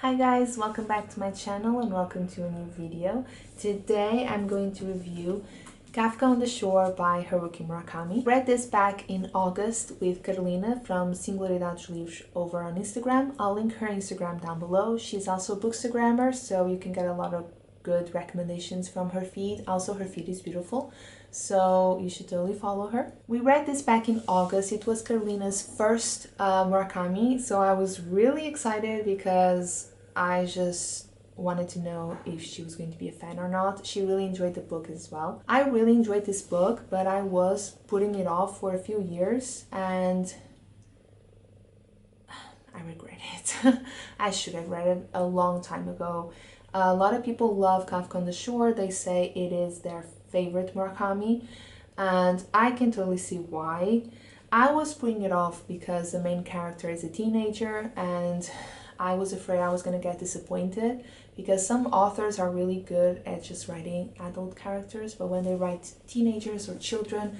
Hi guys, welcome back to my channel and welcome to a new video. Today I'm going to review Kafka on the Shore by Haruki Murakami. Read this back in August with Carolina from Singularidades Livros over on Instagram. I'll link her Instagram down below. She's also a bookstagrammer, so you can get a lot of good recommendations from her feed. Also, her feed is beautiful, so you should totally follow her. We read this back in August. It was Carolina's first Murakami, so I was really excited because I just wanted to know if she was going to be a fan or not. She really enjoyed the book as well. I really enjoyed this book, but I was putting it off for a few years and I regret it. I should have read it a long time ago. A lot of people love Kafka on the Shore. They say it is their favorite Murakami, and I can totally see why. I was putting it off because the main character is a teenager and I was afraid I was going to get disappointed because some authors are really good at just writing adult characters, but when they write teenagers or children,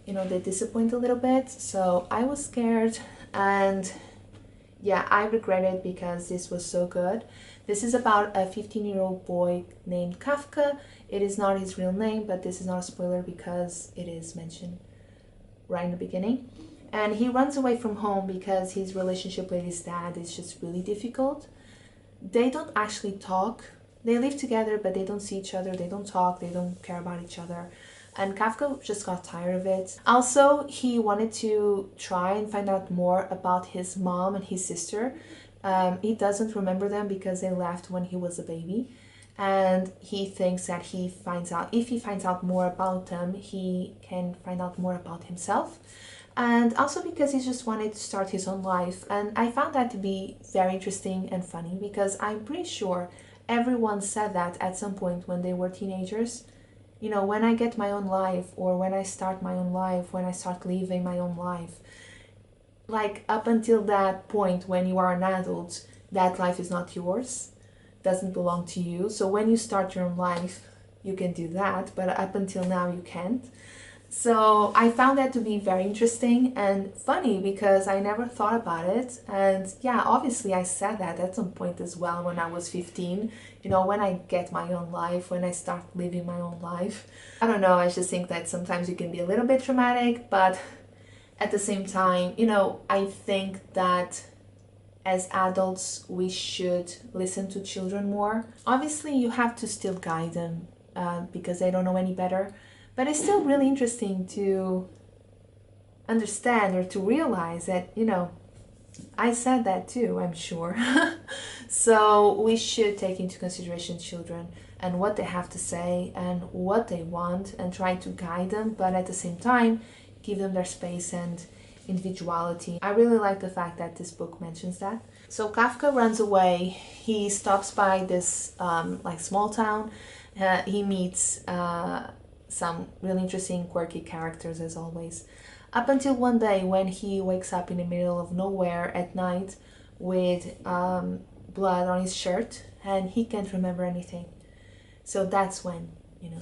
they disappoint a little bit. So I was scared, and yeah, I regret it because this was so good. This is about a 15-year-old boy named Kafka. It is not his real name, but this is not a spoiler because it is mentioned right in the beginning. And he runs away from home because his relationship with his dad is just really difficult. They don't actually talk. They live together, but they don't see each other. They don't talk. They don't care about each other. And Kafka just got tired of it. Also, he wanted to try and find out more about his mom and his sister. He doesn't remember them because they left when he was a baby. And he thinks that if he finds out more about them, he can find out more about himself. And also because he just wanted to start his own life. And I found that to be very interesting and funny because I'm pretty sure everyone said that at some point when they were teenagers. When I get my own life, or when I start my own life, when I start living my own life, like up until that point when you are an adult, that life is not yours, doesn't belong to you. So when you start your own life, you can do that, but up until now you can't. So I found that to be very interesting and funny because I never thought about it. And yeah, obviously I said that at some point as well when I was 15, when I get my own life, when I start living my own life. I don't know, I just think that sometimes you can be a little bit dramatic, but at the same time, I think that as adults, we should listen to children more. Obviously, you have to still guide them because they don't know any better. But it's still really interesting to understand or to realize that, I said that too, I'm sure. So we should take into consideration children and what they have to say and what they want and try to guide them, but at the same time, give them their space and individuality. I really like the fact that this book mentions that. So Kafka runs away. He stops by this small town. He meets some really interesting, quirky characters as always. Up until one day when he wakes up in the middle of nowhere at night with blood on his shirt and he can't remember anything. So that's when,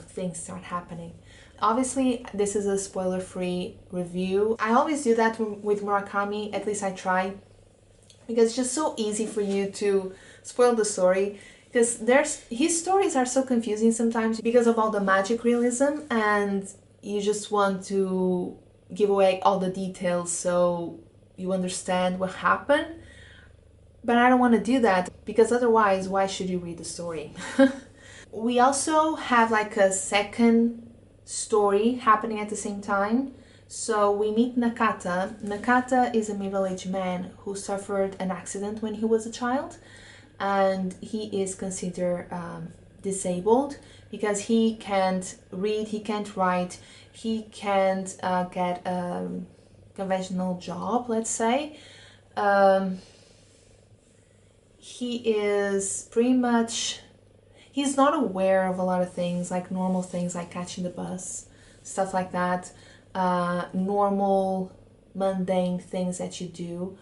things start happening. Obviously, this is a spoiler-free review. I always do that with Murakami, at least I try, because it's just so easy for you to spoil the story. Because his stories are so confusing sometimes because of all the magic realism, and you just want to give away all the details so you understand what happened. But I don't want to do that because otherwise, why should you read the story? We also have like a second story happening at the same time. So we meet Nakata. Nakata is a middle-aged man who suffered an accident when he was a child. And he is considered disabled because he can't read, he can't write, he can't get a conventional job, let's say. He is pretty much, he's not aware of a lot of things, like normal things like catching the bus, stuff like that, normal mundane things that you do.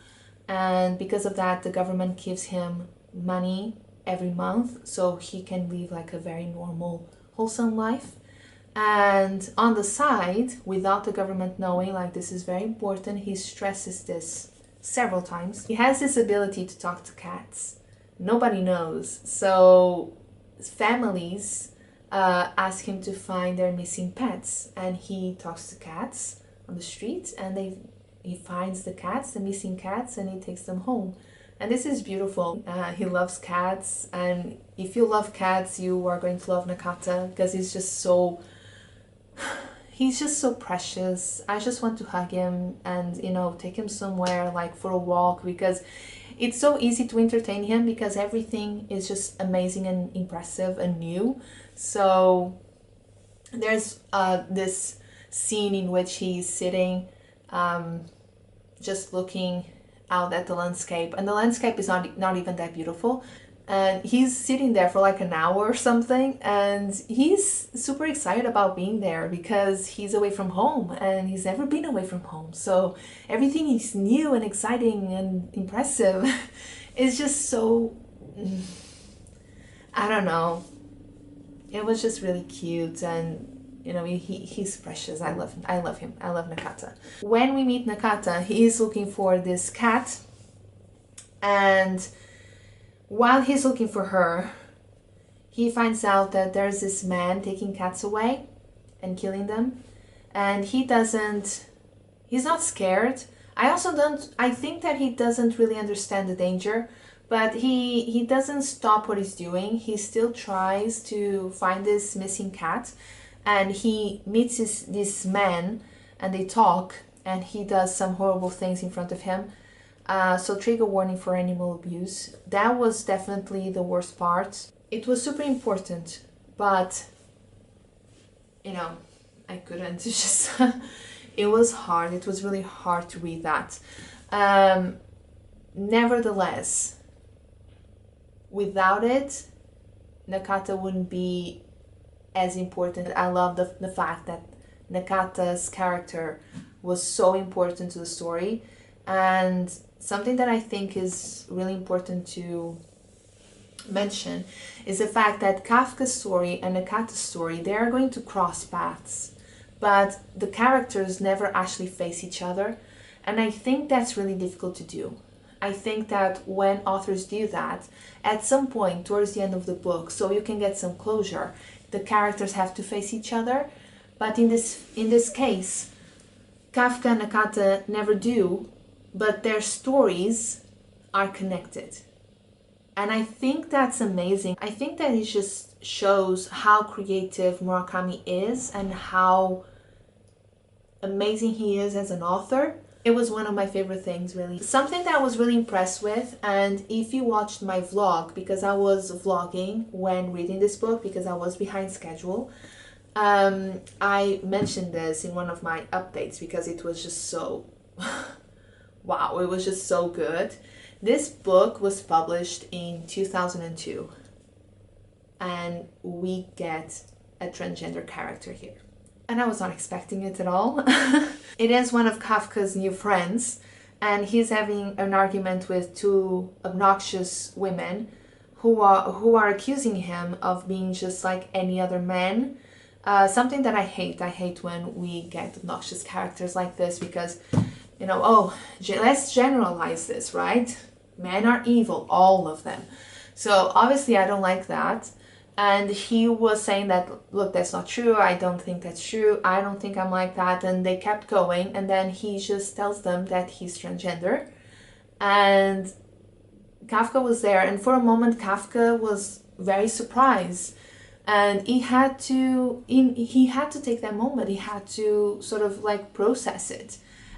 And because of that, the government gives him money every month so he can live like a very normal, wholesome life. And on the side, without the government knowing, like this is very important, he stresses this several times. He has this ability to talk to cats. Nobody knows. So families ask him to find their missing pets, and he talks to cats on the street, and he finds the cats, the missing cats, and he takes them home. And this is beautiful. He loves cats, and if you love cats, you are going to love Nakata, because he's just so precious. I just want to hug him and, take him somewhere, like for a walk, because it's so easy to entertain him because everything is just amazing and impressive and new. So there's this scene in which he's sitting, just looking out at the landscape, and the landscape is not even that beautiful, and he's sitting there for like an hour or something, and he's super excited about being there because he's away from home and he's never been away from home, so everything is new and exciting and impressive. It's just so, I don't know, it was just really cute, and he's precious. I love him. I love Nakata. When we meet Nakata, he is looking for this cat, and while he's looking for her, he finds out that there's this man taking cats away and killing them, and he's not scared. I think that he doesn't really understand the danger, but he doesn't stop what he's doing. He still tries to find this missing cat, and he meets this man, and they talk, and he does some horrible things in front of him. So trigger warning for animal abuse. That was definitely the worst part. It was super important, but I couldn't just it was hard. It was really hard to read that. Nevertheless, without it, Nakata wouldn't be as important. I love the fact that Nakata's character was so important to the story, and something that I think is really important to mention is the fact that Kafka's story and Nakata's story, they are going to cross paths, but the characters never actually face each other, and I think that's really difficult to do. I think that when authors do that, at some point towards the end of the book, so you can get some closure, the characters have to face each other, but in this case, Kafka and Nakata never do, but their stories are connected. And I think that's amazing. I think that it just shows how creative Murakami is and how amazing he is as an author. It was one of my favorite things, really. Something that I was really impressed with, and if you watched my vlog, because I was vlogging when reading this book because I was behind schedule, I mentioned this in one of my updates because it was just so wow, it was just so good. This book was published in 2002, and we get a transgender character here. And I was not expecting it at all. It is one of Kafka's new friends, and he's having an argument with two obnoxious women who are accusing him of being just like any other man. Something that I hate. I hate when we get obnoxious characters like this because, let's generalize this, right? Men are evil, all of them. So obviously I don't like that. And he was saying that, look, that's not true. I don't think that's true. I don't think I'm like that. And they kept going. And then he just tells them that he's transgender. And Kafka was there. And for a moment, Kafka was very surprised. And he had to take that moment. He had to sort of like process it.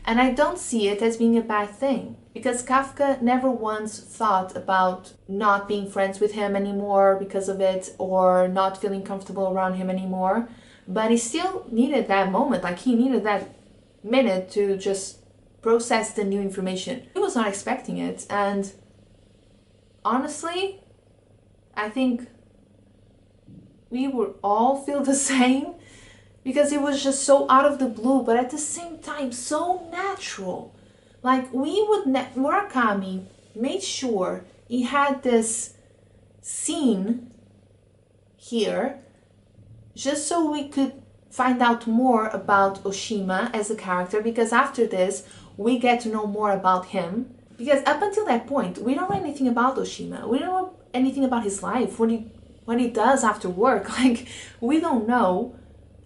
And I don't see it as being a bad thing, because Kafka never once thought about not being friends with him anymore because of it, or not feeling comfortable around him anymore. But he still needed that moment, like he needed that minute to just process the new information. He was not expecting it, and honestly, I think we would all feel the same. Because it was just so out of the blue, but at the same time, so natural. Like Murakami made sure he had this scene here just so we could find out more about Oshima as a character, because after this, we get to know more about him. Because up until that point, we don't know anything about Oshima. We don't know anything about his life, what he does after work. Like, we don't know.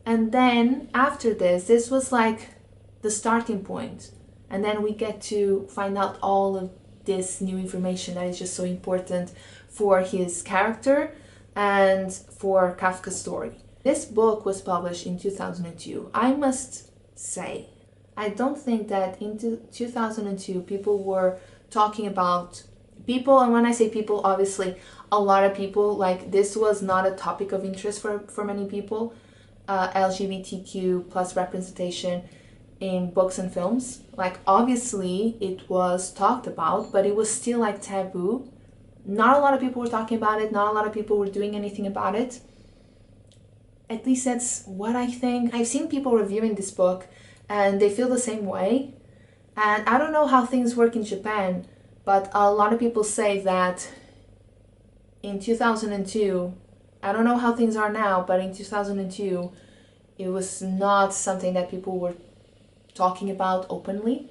And then after this was like the starting point. And then we get to find out all of this new information that is just so important for his character and for Kafka's story. This book was published in 2002. I must say, I don't think that in 2002 people were talking about people, and when I say people, obviously a lot of people, like this was not a topic of interest for many people, LGBTQ plus representation in books and films. Like obviously it was talked about, but it was still like taboo. Not a lot of people were talking about it, not a lot of people were doing anything about it. At least that's what I think. I've seen people reviewing this book and they feel the same way. And I don't know how things work in Japan, but a lot of people say that in 2002, I don't know how things are now, but in 2002, it was not something that people were talking about openly.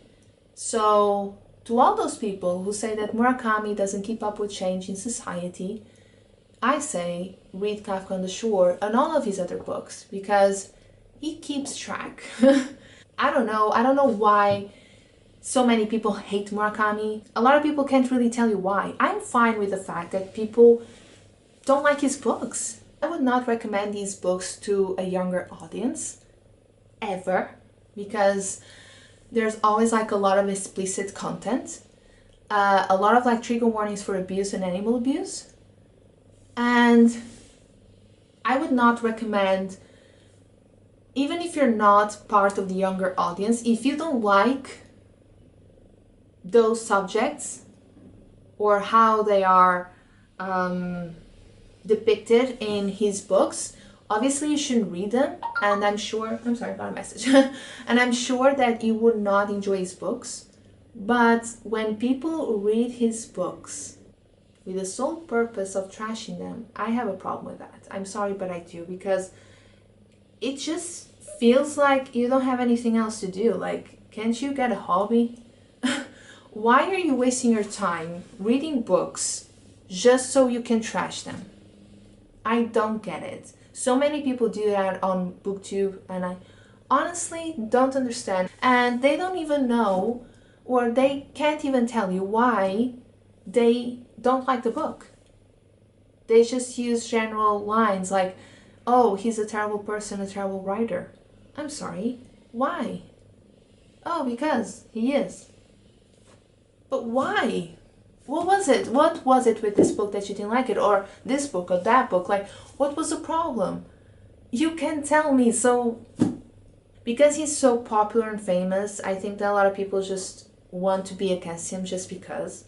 So to all those people who say that Murakami doesn't keep up with change in society, I say read Kafka on the Shore and all of his other books, because he keeps track. I don't know why so many people hate Murakami. A lot of people can't really tell you why. I'm fine with the fact that people don't like his books. I would not recommend these books to a younger audience, ever, because there's always like a lot of explicit content, a lot of like trigger warnings for abuse and animal abuse. And I would not recommend, even if you're not part of the younger audience, if you don't like those subjects or how they are depicted in his books, obviously you shouldn't read them. And I'm sorry, I got a message. And I'm sure that you would not enjoy his books. But when people read his books with the sole purpose of trashing them, I have a problem with that. I'm sorry, but I do, because it just feels like you don't have anything else to do. Like, can't you get a hobby? Why are you wasting your time reading books just so you can trash them? I don't get it. So many people do that on BookTube, and I honestly don't understand. And they don't even know, or they can't even tell you why they don't like the book. They just use general lines like, oh, he's a terrible person, a terrible writer. I'm sorry, why? Oh, because he is. But why? What was it? What was it with this book that you didn't like it? Or this book or that book? Like, what was the problem? You can tell me. So, because he's so popular and famous, I think that a lot of people just want to be against him just because.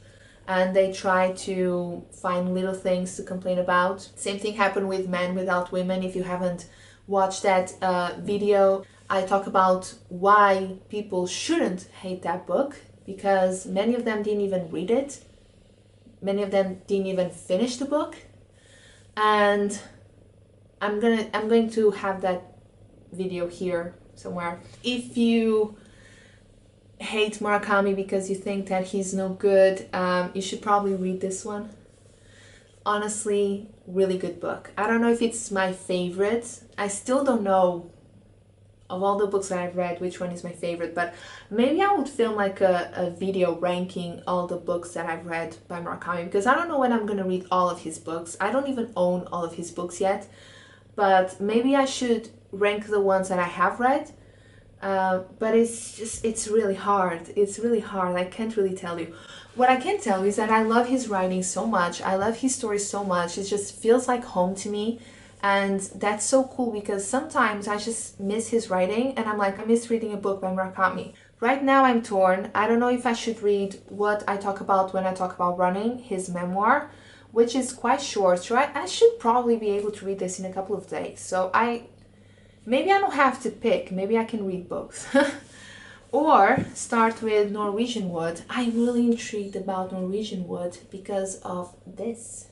And they try to find little things to complain about. Same thing happened with Men Without Women. If you haven't watched that video, I talk about why people shouldn't hate that book, because many of them didn't even read it. Many of them didn't even finish the book. And I'm going to have that video here somewhere. If you hate Murakami because you think that he's no good, you should probably read this one. Honestly, really good book. I don't know if it's my favorite. I still don't know, of all the books that I've read, which one is my favorite, but maybe I would film like a video ranking all the books that I've read by Murakami, because I don't know when I'm gonna read all of his books. I don't even own all of his books yet, but maybe I should rank the ones that I have read. But it's really hard. It's really hard. I can't really tell you. What I can tell you is that I love his writing so much. I love his stories so much. It just feels like home to me. And that's so cool, because sometimes I just miss his writing and I'm like, I miss reading a book by Murakami. Right now I'm torn. I don't know if I should read What I Talk About When I Talk About Running, his memoir, which is quite short. So I should probably be able to read this in a couple of days. So maybe I don't have to pick. Maybe I can read both. Or start with Norwegian Wood. I'm really intrigued about Norwegian Wood because of this.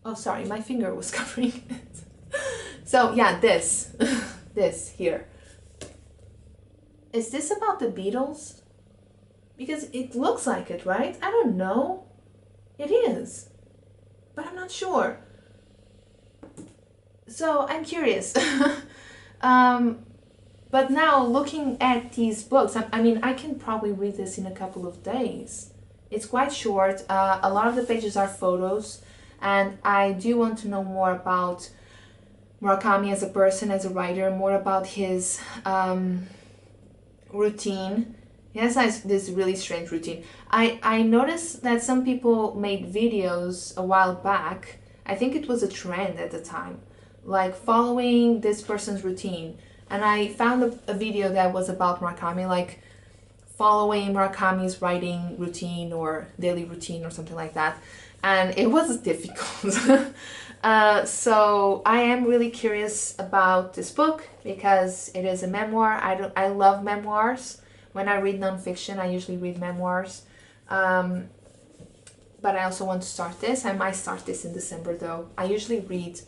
Oh, sorry, my finger was covering it. So yeah, this. This here. Is this about the Beatles? Because it looks like it, right? I don't know. It is, but I'm not sure. So I'm curious. But now looking at these books, I mean, I can probably read this in a couple of days. It's quite short. A lot of the pages are photos, and I do want to know more about Murakami as a person, as a writer, more about his routine. He has this really strange routine. I noticed that some people made videos a while back. I think it was a trend at the time, like following this person's routine. And I found a video that was about Murakami, like following Murakami's writing routine or daily routine or something like that. And it was difficult. So I am really curious about this book because it is a memoir. I love memoirs. When I read nonfiction, I usually read memoirs. But I also want to start this. I might start this in December though. I usually read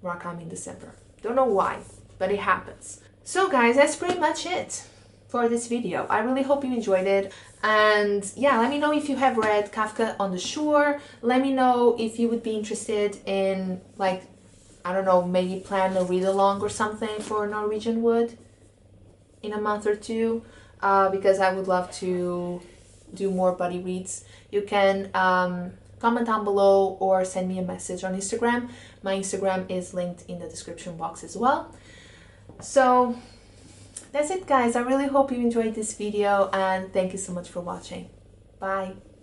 Murakami in December. Don't know why, but it happens. So guys, that's pretty much it for this video. I really hope you enjoyed it. And yeah, let me know if you have read Kafka on the Shore. Let me know if you would be interested in, like, I don't know, maybe plan a read along or something for Norwegian Wood in a month or two, because I would love to do more buddy reads. You can comment down below or send me a message on Instagram. My Instagram is linked in the description box as well. So that's it guys. I really hope you enjoyed this video and thank you so much for watching. Bye.